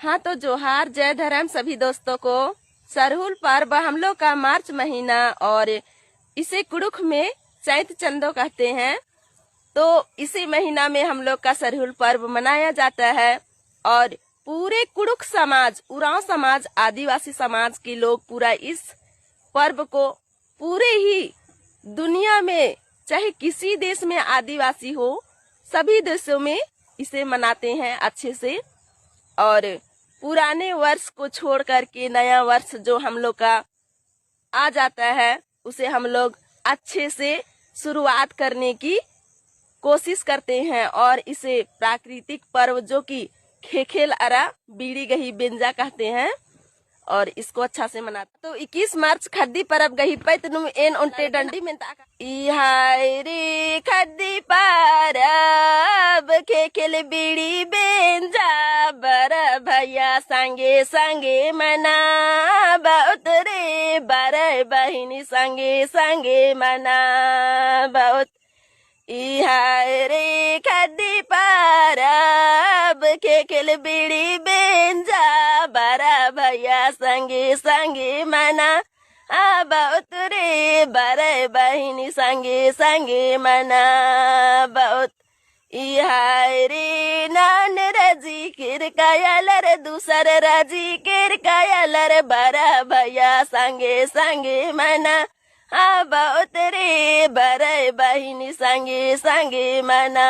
हाँ तो जोहार जय धर्म सभी दोस्तों को। सरहुल पर्व हम लोग का मार्च महीना और इसे कुड़ुख में चैत चंदो कहते हैं। तो इसी महीना में हम लोग का सरहुल पर्व मनाया जाता है और पूरे कुड़ुख समाज, उरांव समाज, आदिवासी समाज के लोग पूरा इस पर्व को पूरे ही दुनिया में, चाहे किसी देश में आदिवासी हो, सभी देशों में इसे मनाते हैं अच्छे से। और पुराने वर्ष को छोड़ करके नया वर्ष जो हम लोग का आ जाता है उसे हम लोग अच्छे से शुरुआत करने की कोशिश करते हैं और इसे प्राकृतिक पर्व जो कि खेखेल अरा बीड़ी गही बेंजा कहते हैं और इसको अच्छा से मनाते। तो 21 मार्च खद्दी परब गही पैतनु एन उनटे डंडी में इहाय रे खद्दी परब खेखेल बीड़ी बेंजा बर भैया संगे संगे मना बहुत रे बर बहिनी संगे संगे मना बहुत। इहाय रे खद्दी परब खेखेल बीड़ी बेंजा बरा भैया संगे संगे मना बहुत रे बरे बहिनी संगे संगे मना बहुत। इहाय रे नान रजी किर कायलर दूसर रजी किर कायलर बरा भैया संगे संगे मना बहुत रे बरे बहिनी संगे संगे मना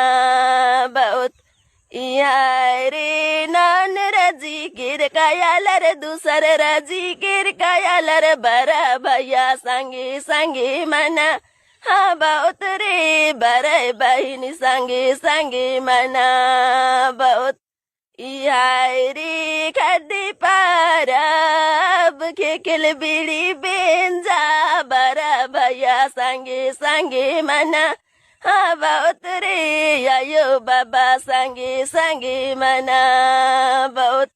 बहुत। इहाय रे नान रजी किर कायलर दूसर रजी किर कायलर बरा भैया संगे संगे मना बहुत रे बरे बहिनी संगे संगे मना बहुत। इहाय रे खद्दी परब खेखेल बीड़ी बेंजा बरा भैया संगे संगे मना बहुत रे आयो बाबा संगे संगे मना बहुत।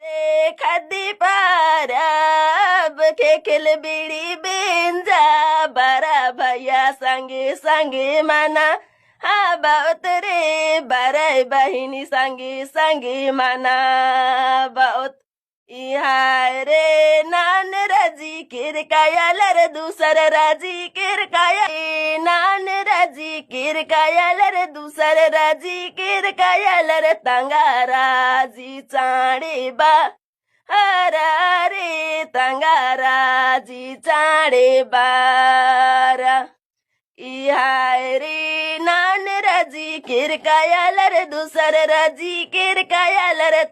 रे खद्दी परब खेखेल बीड़ी बेंजा बरा भैया संगे संगे मना बहुत रे बरे बहिनी संगे संगे मना बहुत। इहाय रे नान रजी किर कायलर दूसर रजी किर कायल नान रजी किर कायलर दूसर रजी किर कायलर तंगाराजी चाड़े बा हरा रे तंगाराजी चाड़े बारा। इहाय रे नान रजी किर कायलर दूसर रजी किर कायलर